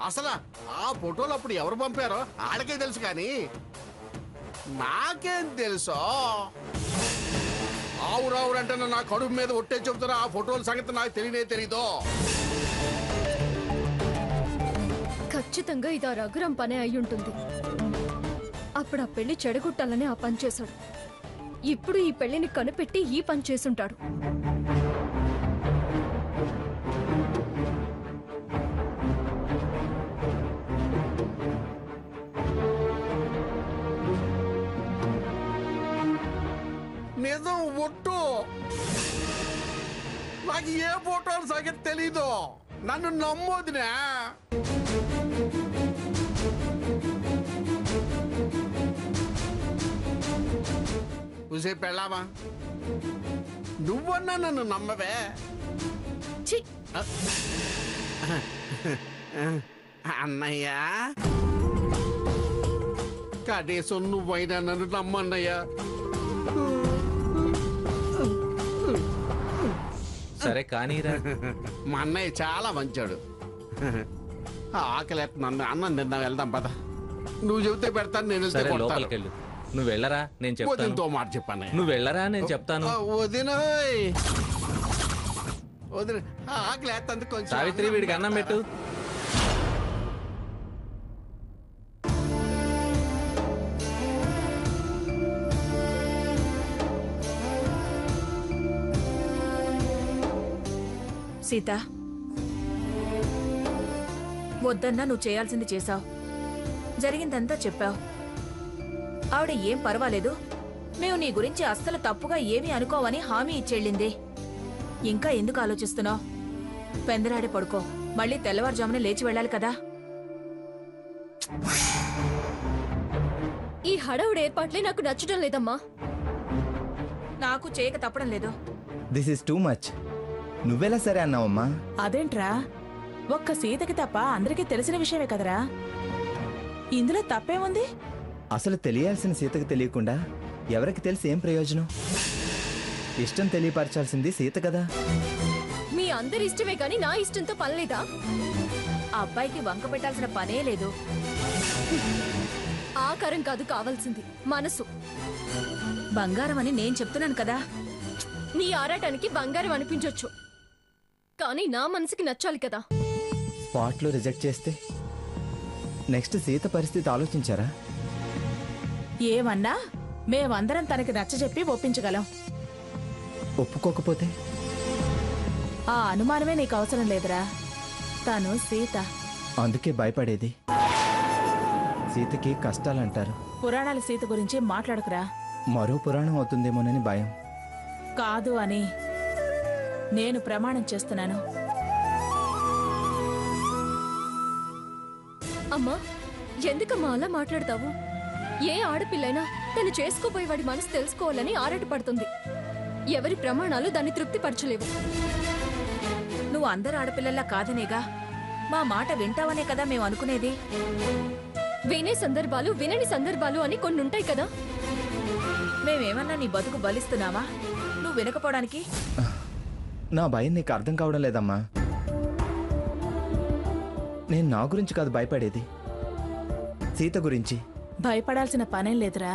అసలు ఆ ఫోటోలు అప్పుడు ఎవరు పంపారో ఆడకే తెలుసు కానీ నాకేం తెలుసో. ఆవురావురంటే నా కడుపు మీద ఒట్టే చెబుతున్నా ఆ ఫోటోల సంగతి నాకు తెలీదో. ఖచ్చితంగా ఇది ఆ రఘురాం పనే అయి ఉంటుంది. అప్పుడు ఆ పెళ్లి చెడగొట్టాలని ఆ పని చేశాడు. ఇప్పుడు ఈ పెళ్లిని కనిపెట్టి ఈ పని చేసుంటాడు. నిజం ఒట్టు. నాకు ఏ ఫోటోల సంగతి తెలీదు. నన్ను నమ్మొదినా. చూసే పెళ్ళామా, నువ్వన్నా నన్ను నమ్మవే. అన్నయ్య కనీసం నువ్వైనా నన్ను నమ్మన్నయ్యా. సరే కానీరా. మా అన్నయ్య చాలా మంచాడు. ఆకలి నన్ను అన్నం తిందాం, వెళ్దాం పద. నువ్వు చెబితే పెడతాను, నేను సరే లోపలికి వెళ్ళు. నువ్వు వెళ్ళరా నేను చెప్తాను. వదినతో మాట చెప్పాను. నువ్వు వెళ్ళరా నేను చెప్తాను. వదిన వదిన ఆకలి వేస్తుంది కొంచెం. సావిత్రి వీడికి అన్నం పెట్టు. సీత, వద్దన్నా నువ్వు చేయాల్సింది చేశావు. జరిగిందంతా చెప్పావు. ఆవిడ ఏం పర్వాలేదు, మేము నీ గురించి అస్సలు తప్పుగా ఏమీ అనుకోవని హామీ ఇచ్చెళ్ళింది. ఇంకా ఎందుకు ఆలోచిస్తున్నావు? పెందరాడే పడుకో. మళ్ళీ తెల్లవారుజామున లేచి వెళ్ళాలి కదా. ఈ హడావుడి ఏర్పాట్లే నాకు నచ్చడం లేదమ్మా. నాకు చేయక తప్పడం లేదు. This is too much. నువ్వెలా సరే అన్నావమ్మా? అదేంట్రా, ఒక్క సీతకి తప్ప అందరికీ తెలిసిన విషయమే కదరా. ఇందులో తప్పేముంది? అసలు తెలియాల్సిన సీతకు తెలియకుండా ఎవరికి తెలిసి ఏం ప్రయోజనం? ఇష్టం తెలియపరచాల్సింది సీత కదా. మీ అందరి ఇష్టమే కానీ నా ఇష్టంతో పనిలేదా? ఆ అబ్బాయికి వంక పెట్టాల్సిన పనే లేదు. ఆకారం కాదు కావాల్సింది, మనసు. బంగారం అని నేను చెప్తున్నాను కదా. నీ ఆరాటానికి బంగారం అనిపించొచ్చు, కానీ నా మనసుకి నచ్చాలి కదా. స్పాట్లో రిజెక్ట్ చేస్తే నెక్స్ట్ సీత పరిస్థితి ఆలోచించారా? ఏమన్నా మేమందరం తనకి నచ్చజెప్పి ఒప్పించగలం. ఒప్పుకోకపోతే? ఆ అనుమానమే నీకు అవసరం లేదురా. తను సీత. అందుకే భయపడేది. సీతకి కష్టాలంటారు. పురాణాల సీత గురించి మాట్లాడకురా. మరో పురాణం అవుతుందేమోనని భయం. కాదు అని నేను ప్రమాణం చేస్తున్నాను. అమ్మా, ఎందుకమ్మా అలా మాట్లాడతావు? ఏ ఆడపిల్లైనా తను చేసుకోబోయే వాడి మనసు తెలుసుకోవాలని ఆరాటపడుతుంది. ఎవరి ప్రమాణాలు దాన్ని తృప్తిపరచలేవు. నువ్వు అందరు ఆడపిల్లల్లా కాదనేగా, మా మాట వింటావనే కదా మేము అనుకునేది. వినే సందర్భాలు, వినని సందర్భాలు అని కొన్ని ఉంటాయి కదా. మేమేమన్నా నీ బతుకు బలిస్తున్నావా నువ్వు వినకపోవడానికి? నా భయం నీకు అర్థం కావడం లేదమ్మా. నేను నా గురించి కాదు భయపడేది, సీత గురించి. భయపడాల్సిన పనేం లేదురా.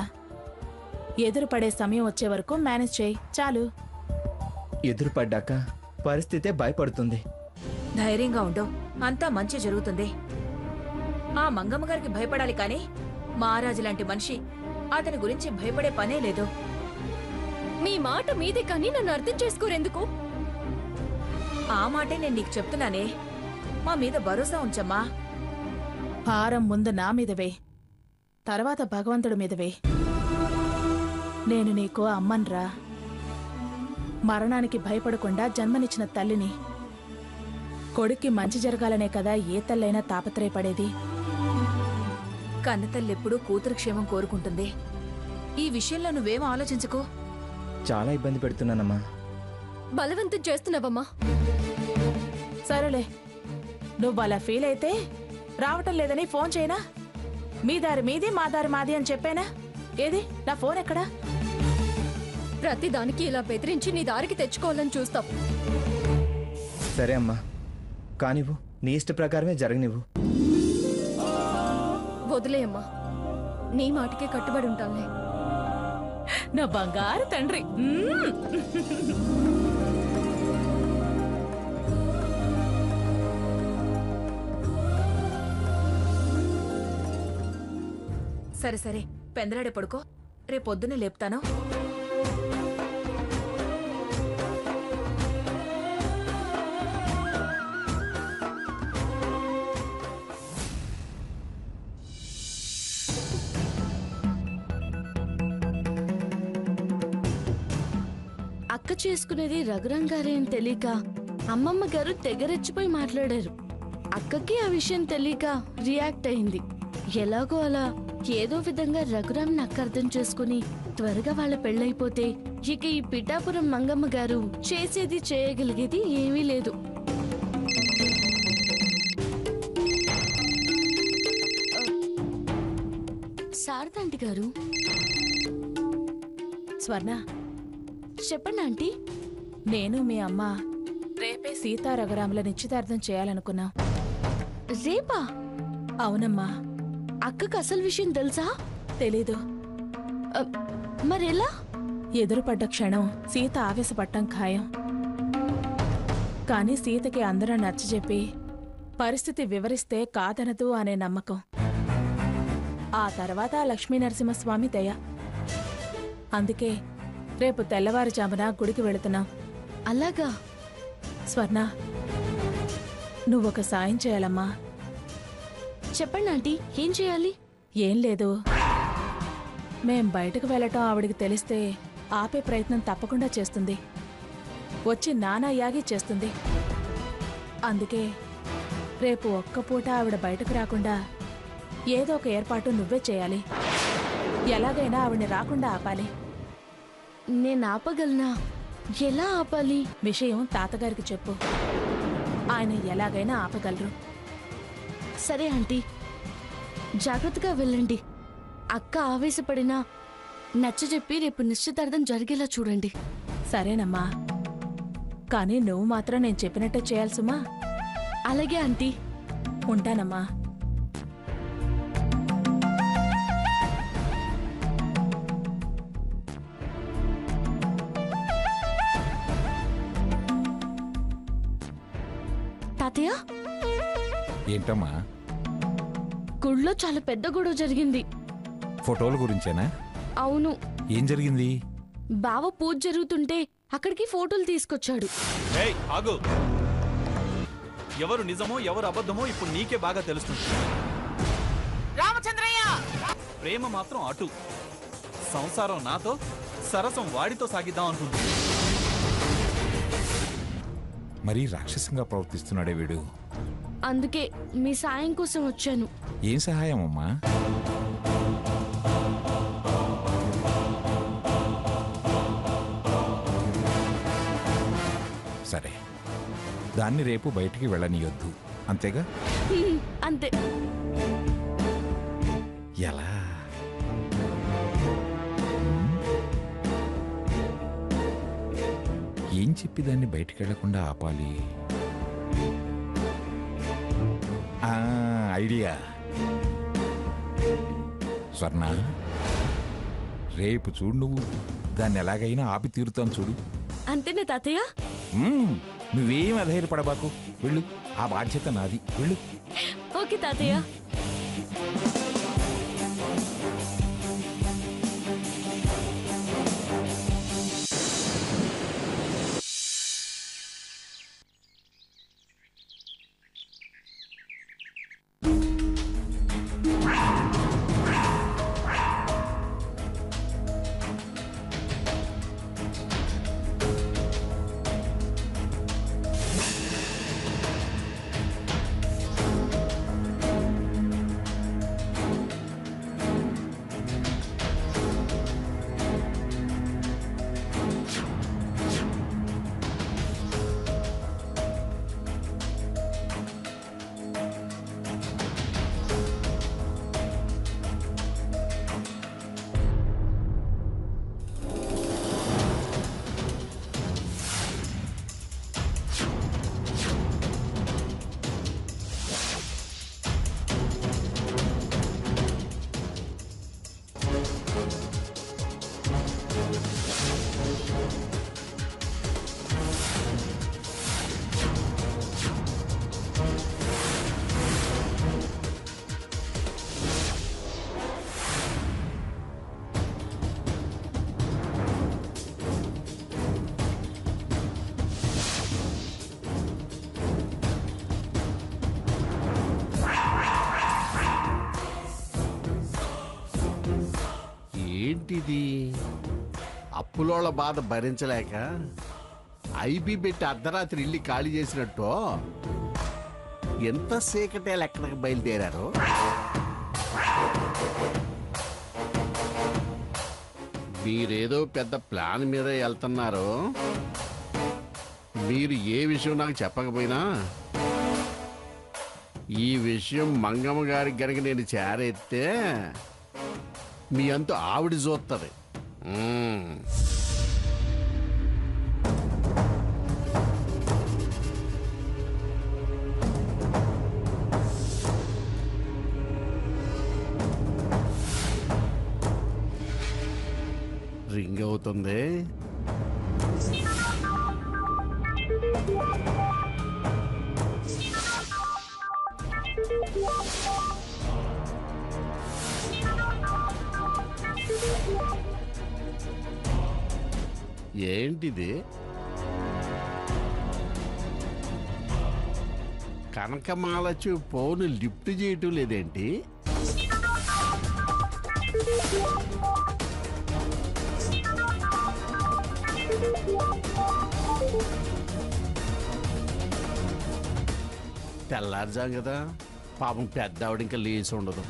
ఎదురుపడే సమయం వచ్చే వరకు మేనేజ్ చేయి చాలు. ఎదురుపడ్డాక పరిస్థితే భయపడుతుంది. ధైర్యంగా ఉండు, అంతా మంచి జరుగుతుంది. ఆ మంగమ్మ గారికి భయపడాలి కానీ మహారాజు లాంటి మనిషి అతని గురించి భయపడే పనే లేదు. మీ మాట మీదే కానీ నన్ను అర్థం చేసుకోరెందుకు? ఆ మాటే నేను నీకు చెప్తున్నానే. మా మీద భరోసా ఉంచమ్మా. భారం ముందు నా మీదవే, తర్వాత భగవంతుడి మీదవే. నేను నీకు అమ్మన్రా. మరణానికి భయపడకుండా జన్మనిచ్చిన తల్లిని. కొడుక్కి మంచి జరగాలనే కదా ఏ తల్లైనా తాపత్రయపడేది. కన్నతల్లెప్పుడూ కూతురు క్షేమం కోరుకుంటుంది. ఈ విషయంలో నువ్వేం ఆలోచించుకో. చాలా ఇబ్బంది పెడుతున్నానమ్మా. బలవంతం చేస్తున్నావమ్మా. సరేలే, నువ్వు అలా ఫీల్ అయితే రావటం లేదని ఫోన్ చేయనా? మీ దారి మీది, మా దారి మాది అని చెప్పానా? ఏది నా ఫోన్ ఎక్కడా? ప్రతిదానికి ఇలా బెదిరించి నీ దారికి తెచ్చుకోవాలని చూస్తావు. సరే అమ్మా, కానివ్వు, నీ ఇష్ట ప్రకారమే జరగనివ్వు. వదిలేయమ్మా, నీ మాటకే కట్టుబడి ఉంటానులే. నా బంగారు తండ్రి. సరే సరే, పెందలాడే పడుకో, రేపొద్దునే లేపుతాను. అక్క చేసుకునేది రఘురంగారే అని తెలియక అమ్మమ్మ గారు తెగరెచ్చిపోయి మాట్లాడారు. అక్కకి ఆ విషయం తెలియక రియాక్ట్ అయింది. ఎలాగో అలా ఏదో విధంగా రఘురామ్ని అక్క అర్థం చేసుకుని త్వరగా వాళ్ళ పెళ్ళైపోతే ఇక ఈ పిఠాపురం మంగమ్మ గారు చేసేది చేయగలిగేది ఏమీ లేదు. శారదాంటి గారు. స్వర్ణ, చెప్పండి ఆంటీ. నేను మీ అమ్మ రేపే సీతా రఘురాముల నిశ్చితార్థం చేయాలనుకున్నాం. రేపా? అవునమ్మా. అక్కకు అసలు విషయం తెలుసా? తెలీదు. మరెలా? ఎదురుపడ్డ క్షణం సీత ఆవేశపట్టం ఖాయం. కాని సీతకి అందరూ నచ్చజెప్పి పరిస్థితి వివరిస్తే కాదనదు అనే నమ్మకం. ఆ తర్వాత లక్ష్మీనరసింహస్వామి దయ. అందుకే రేపు తెల్లవారుజామున గుడికి వెళుతున్నాం. అలాగా? స్వర్ణ, నువ్వొక సాయం చేయాలమ్మా. చెప్పండి ఆంటీ, ఏం చేయాలి? ఏం లేదు, మేం బయటకు వెళ్ళటం ఆవిడికి తెలిస్తే ఆపే ప్రయత్నం తప్పకుండా చేస్తుంది. వచ్చి నానా యాగి చేస్తుంది. అందుకే రేపు ఒక్క పూట ఆవిడ బయటకు రాకుండా ఏదో ఒక ఏర్పాటు నువ్వే చేయాలి. ఎలాగైనా ఆవిడ్ని రాకుండా ఆపాలి. నేను ఆపగలనా? ఎలా ఆపాలి? విషయం తాతగారికి చెప్పు, ఆయన ఎలాగైనా ఆపగలరు. సరే ఆంటీ, జాగ్రత్తగా వెళ్ళండి. అక్క ఆవేశపడినా నచ్చజెప్పి రేపు నిశ్చితార్థం జరిగేలా చూడండి. సరేనమ్మా, కానీ నువ్వు మాత్రం నేను చెప్పినట్టే చేయాలి సుమా. అలాగే ఆంటీ. ఉంటానమ్మా. తాతయ్య, ఏంటమ్మా? గుళ్ళో చాలా పెద్ద గొడవ జరిగింది. ఫోటోల గురించేనా? అవును. ఏం జరిగింది? బావ పూజ జరుగుతుంటే అక్కడికి ఫోటోలు తీసుకొచ్చాడు. ఏయ్ ఆగు! ఎవరు నిజమో ఎవరు అబద్ధమో ఇప్పుడు నీకే బాగా తెలుస్తుంది. రామచంద్రయ్య! ప్రేమ మాత్రం అటు, సంసారం నాతో, సరసం వాడితో సాగిద్దాం అంటుంది. మరీ రాక్షసంగా ప్రవర్తిస్తున్నాడే వీడు. అందుకే మీ సాయం కోసం వచ్చాను. ఏం సహాయం అమ్మా? సరే, దాన్ని రేపు బయటికి వెళ్ళనియొద్దు, అంతేగా? అంతే. ఎలా? ఏం చెప్పి దాన్ని బయటికి వెళ్లకుండా ఆపాలి? ఐడియా. స్వర్ణ, రేపు చూడు, నువ్వు దాన్ని ఎలాగైనా ఆపి తీరుతాను చూడు. అంతేనా తాతయ్య? నువ్వేం అధైర్యపడబాకు, వెళ్ళు, ఆ బాధ్యత నాది, వెళ్ళు. ఓకే తాతయ్య. ఏంటిది అప్పులోళ్ళ బాధ భరించలేక ఐబీ పెట్టి అర్ధరాత్రి ఇల్లు ఖాళీ చేసినట్టు ఎంత సీకటేలు ఎక్కడికి బయలుదేరారు? మీరేదో పెద్ద ప్లాన్ మీద వెళ్తున్నారు. మీరు ఏ విషయం నాకు చెప్పకపోయినా ఈ విషయం మంగమ్మ గారికి గనక నేను చేరెత్తే మీ అంతు ఆవిడ చూస్తుంది. రింగ్ అవుతుంది. ఏంటిది? కనకమాలచ్చు ఫోన్ లిఫ్ట్ చేయటం లేదేంటి? తెల్లారుజాం కదా, పాపం పెద్ద ఆవిడ ఇంకా లేచి ఉండదు.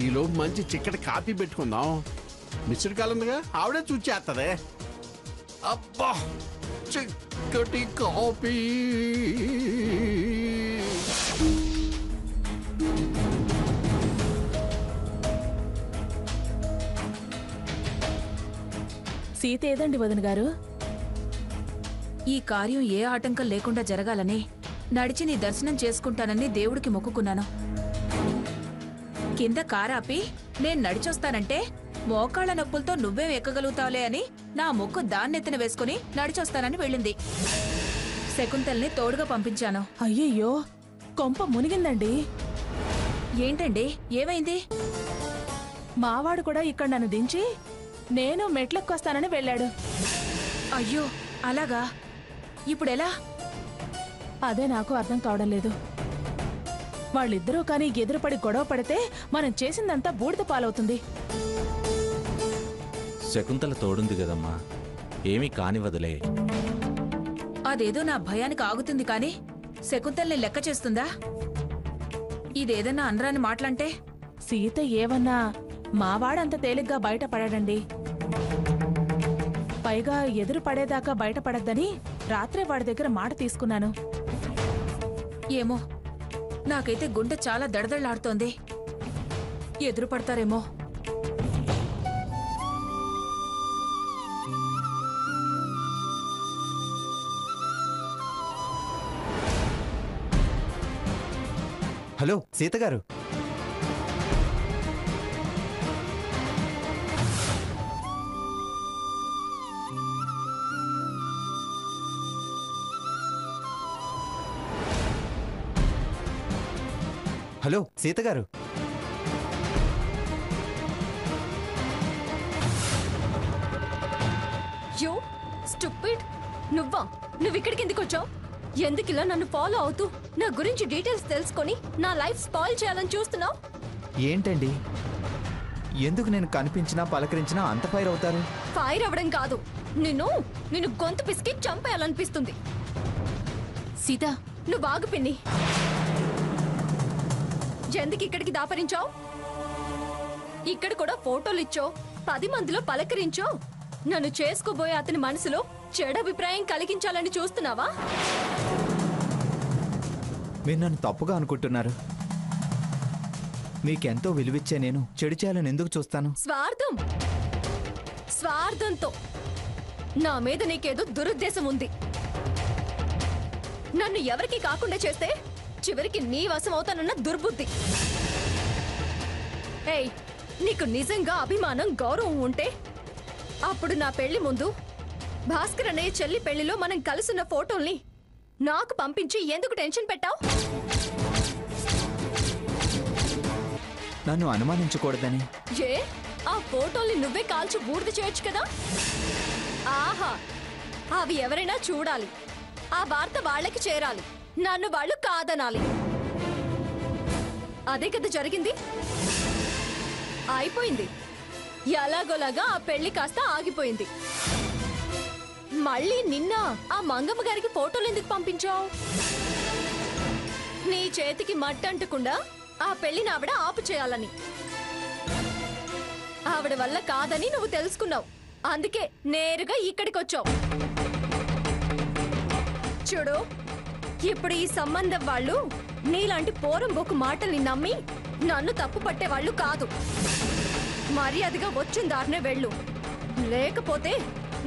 ఈలోపు మంచి చిక్కటి కాఫీ పెట్టుకుందాం. మిస్డ్ కాల్ ఉందిగా, ఆవిడే చూచేస్తుంది. అబ్బా, చిక్కటి కాఫీ. సీత ఏదండి వదిన గారు? ఈ కార్యం ఏ ఆటంకం లేకుండా జరగాలని నడిచి నీ దర్శనం చేసుకుంటానని దేవుడికి మొక్కుకున్నాను. కింద కారాపి నేను నడిచొస్తానంటే మోకాళ్ల నొప్పులతో నువ్వేం ఎక్కగలుగుతావులే అని నా మొక్కు దాన్నెత్తిన వేసుకుని నడిచొస్తానని వెళ్ళింది. శకుంతల్ని తోడుగా పంపించాను. అయ్యయ్యో, కొంప మునిగిందండి. ఏంటండి, ఏమైంది? మావాడు కూడా ఇక్కడ నన్ను దించి నేను మెట్లెక్కొస్తానని వెళ్ళాడు. అయ్యో, అలాగా? ఇప్పుడెలా? అదే నాకు అర్థం కావడం లేదు. వాళ్ళిద్దరూ కానీ ఎదురుపడి గొడవ పడితే మనం చేసిందంతా బూడిద పాలవుతుంది. శకుంతల తోడుంది కదమ్మా, ఏమీ కానివదలే. అదేదో నా భయానికి ఆగుతుంది కానీ శకుంతల్ని లెక్క చేస్తుందా? ఇదేదన్నా అనరాని మాటలంటే? సీత ఏవన్నా మావాడంత తేలిగ్గా బయటపడాడండి. పైగా ఎదురు పడేదాకా బయటపడద్దని రాత్రే వాడి దగ్గర మాట తీసుకున్నాను. ఏమో, నాకైతే గుండె చాలా దడదళ్లాడుతోంది. ఎదురు పడతారేమో. హలో సీత గారు. హలో సీత గారు. యో స్టూపిడ్, నువ్వా? నువ్విక్కడికి ఎందుకు వచ్చావు? ఎందుకిలా నన్ను ఫాలో అవుతూ నా గురించి డీటెయిల్స్ తెలుసుకొని నా లైఫ్ స్పాయిల్ చేయాలని చూస్తున్నావు? ఏంటండి, ఎందుకు నేను కనిపించినా పలకరించినా అంత ఫైర్ అవుతారు? ఫైర్ అవ్వడం కాదు, నిన్ను గొంతు పిసికి చంపేయాలనిపిస్తుంది. సీత, నువ్వు బాగు పిన్ని. ఎందుకు ఇక్కడికి దాపరించావు? ఇక్కడ కూడా ఫోటోలు ఇచ్చో 10 మందిలో పలకరించో నన్ను చేసుకోబోయే అతని మనసులో చెడు అభిప్రాయం కలిగించాలని చూస్తున్నావా? మీరు నన్ను తప్పుగా అనుకుంటున్నారు. మీకెంతో విలువిచ్చే నేను చెడు చేయాలని ఎందుకు చూస్తాను? స్వార్థంతో నా మీద నీకేదో దురుద్దేశం ఉంది. నన్ను ఎవరికి కాకుండా చేస్తే చివరికి నీ వశం అవుతానన్న దుర్బుద్ధి. ఏయ్, నీకు నిజంగా అభిమానం, గౌరవం ఉంటే అప్పుడు నా పెళ్లి ముందు భాస్కర్ అనే చెల్లి పెళ్లిలో మనం కలుసున్న ఫోటోల్ని నాకు పంపించి ఎందుకు టెన్షన్ పెట్టావు? నన్ను అనుమానించకూడదని. ఏ, ఆ ఫోటోల్ని నువ్వే కాల్చి బూడిద చేయొచ్చు కదా. ఆహా, అవి ఎవరైనా చూడాలి, ఆ వార్త వాళ్ళకి చేరాలి, నన్ను వాళ్ళు కాదనాలి. అదే కదా జరిగింది. అయిపోయింది. ఎలాగోలాగా ఆ పెళ్లి కాస్త ఆగిపోయింది. మళ్ళీ నిన్న ఆ మంగమ్మ గారికి ఫోటోలు ఎందుకు పంపించావు? నీ చేతికి మట్టంటకుండా ఆ పెళ్లిని ఆవిడ ఆపు చేయాలని. ఆవిడ వల్ల కాదని నువ్వు తెలుసుకున్నావు. అందుకే నేరుగా ఇక్కడికి వచ్చావు. చూడు, ఇప్పుడు ఈ సంబంధం వాళ్ళు నీలాంటి పోరంబోకు మాటల్ని నమ్మి నన్ను తప్పు పట్టేవాళ్ళు కాదు. మర్యాదగా వచ్చిన దారినే వెళ్ళు, లేకపోతే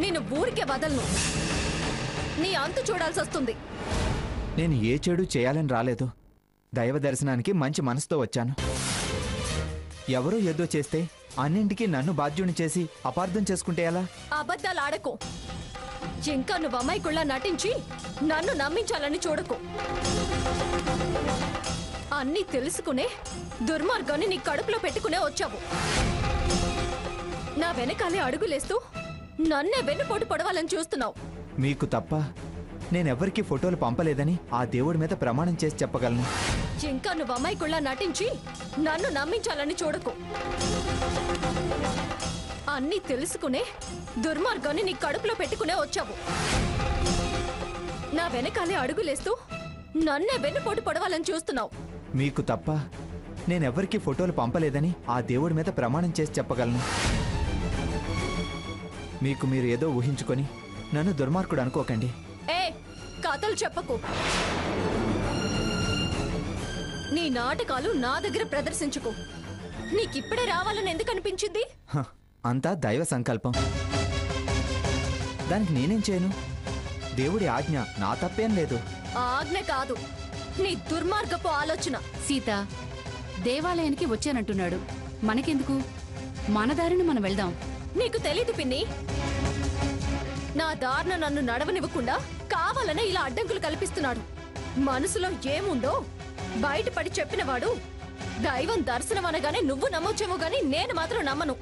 నేను ఊరికే వదలను. నీ అంతు చూడాల్సి వస్తుంది. నేను ఏ చెడు చేయాలని రాలేదు. దైవ దర్శనానికి మంచి మనసుతో వచ్చాను. ఎవరో ఏదో చేస్తే అన్నింటికీ నన్ను బాధ్యుని చేసి అపార్థం చేసుకుంటే ఎలా? అబద్ధాలు ఆడకు. ఇంకా నువ్వు అమ్మాయికుళ్ళ నటించి నన్ను నమ్మించాలని చూడకు. అన్నీ తెలుసుకునే దుర్మార్గాన్ని నీ కడుపులో పెట్టుకునే వచ్చావు. నా వెనకాలే అడుగులేస్తూ నన్నే వెన్నుపోటు పొడవాలని చూస్తున్నావు. మీకు తప్ప నేనెవ్వరికీ ఫోటోలు పంపలేదని ఆ దేవుడి మీద ప్రమాణం చేసి చెప్పగలను. ఇంకా నువ్వు అమ్మాయికుళ్ళ నటించి నన్ను నమ్మించాలని చూడకు. అన్నీ తెలుసుకునే దుర్మార్గాన్ని నీ కడుపులో పెట్టుకునే వచ్చావు. నా వెనకాలే అడుగులేస్తూ నన్నే వెన్నుపోటు పొడవాలని చూస్తున్నావు. మీకు తప్ప నేనెవ్వరికీ ఫోటోలు పంపలేదని ఆ దేవుడి మీద ప్రమాణం చేసి చెప్పగలను. మీకు మీరు ఏదో ఊహించుకొని నన్ను దుర్మార్గుడు అనుకోకండి. ఏ కథలు చెప్పకు. నీ నాటకాలు నా దగ్గర ప్రదర్శించుకో. నీకిప్పుడే రావాలని ఎందుకు అనిపించింది? హ, అంతా దైవ సంకల్పం. దానికి నేనేం చేయను? దేవుడి ఆజ్ఞ, నా తప్పేం లేదు. ఆజ్ఞ కాదు, నీ దుర్మార్గపు ఆలోచన. సీత దేవాలయానికి వచ్చానంటున్నాడు. మనకెందుకు? మన దారిని మనం వెళ్దాం. నీకు తెలీదు పిన్ని. నా దారిన నన్ను నడవనివ్వకుండా కావాలనే ఇలా అడ్డంకులు కల్పిస్తున్నాడు. మనసులో ఏముందో బయటపడి చెప్పినవాడు దైవం దర్శనం అనగానే నువ్వు నమ్మొచ్చేమో గాని నేను మాత్రం నమ్మను.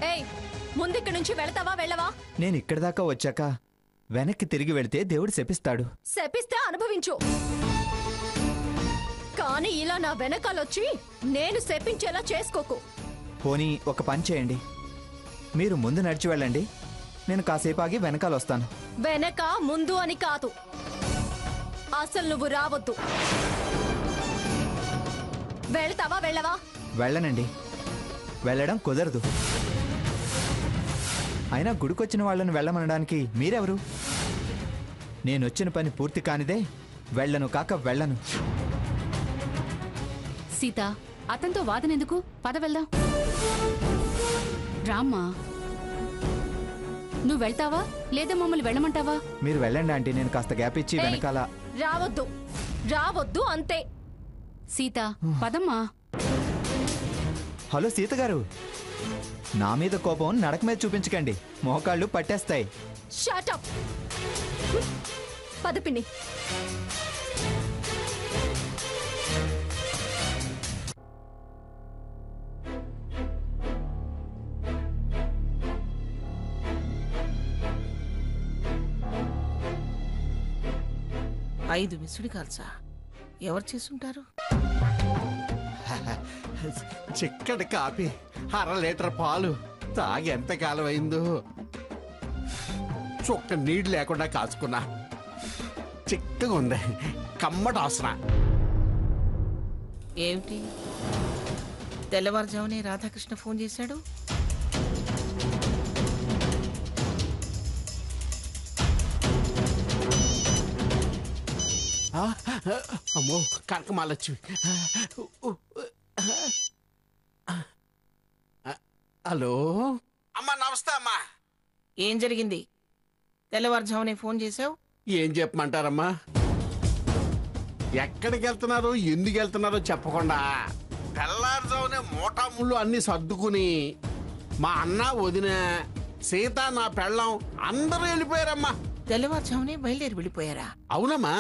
ఏయ్, ముందిక్కడి నుంచి వెళతావా వెళ్ళవా? నేను ఇక్కడి దాకా వచ్చాక వెనక్కి తిరిగి వెళితే దేవుడు శపిస్తాడు. శపిస్తే అనుభవించు. కానీ ఇలా నా వెనకాలొచ్చి నేను శపించేలా చేసుకోకు. పోనీ ఒక పని చేయండి, మీరు ముందు నడిచి వెళ్ళండి, నేను కాసేపు ఆగి వెనకాల వస్తాను. వెనక ముందు అని కాదు, అసలు నువ్వు రావద్దు. వెళ్తావా వెళ్ళవా? వెళ్ళనండి, వెళ్ళడం కుదరదు. అయినా గుడికొచ్చిన వాళ్ళని వెళ్ళమనడానికి మీరెవరు? నేనొచ్చిన పని పూర్తి కానిదే వెళ్ళను కాక వెళ్ళను. సీత అతనితో వాదనెందుకు? పద వెళ్దాం. రామ్మా, నువ్వు వెళ్తావా లేదా మమ్మల్ని వెళ్ళమంటావా? మీరు వెళ్ళండి ఆంటీ, నేను కాస్త గ్యాప్ ఇచ్చి వెనకాల. రావద్దు, రావద్దు అంతే. సీత పదమ్మా. హలో సీత గారు, నా మీద కోపం నడక మీద చూపించకండి, మోకాళ్ళు పట్టేస్తాయి. Shut up. పద పిన్ని. ఐదు మిస్డ్ కాల్సా? ఎవరు చేసుంటారు? చిక్కటి కాఫీ, 1/2 లీటర్ పాలు తాగి ఎంతకాలం అయిందో. చుక్క నీళ్ళు లేకుండా కాచుకున్నా. చిక్కగా ఉంది, కమ్మటి అవసరం. ఏమిటి తెల్లవారుజామునే రాధాకృష్ణ ఫోన్ చేశాడు? అమ్మో, కనకమాలొచ్చి. హలో అమ్మా, నమస్తే అమ్మా. ఏం జరిగింది? తెల్లవారుజామునే ఫోన్ చేశావు? ఏం చెప్పమంటారమ్మా? ఎక్కడికి వెళ్తున్నారు, ఎందుకు వెళ్తున్నారో చెప్పకుండా తెల్లారుజామునే మోటాముళ్ళు అన్ని సర్దుకుని మా అన్న, వదిన, సీత, నా పెళ్ళం అందరూ వెళ్ళిపోయారమ్మా. తెల్లవారుజామునే బయలుదేరి వెళ్ళిపోయారా? అవునమ్మా.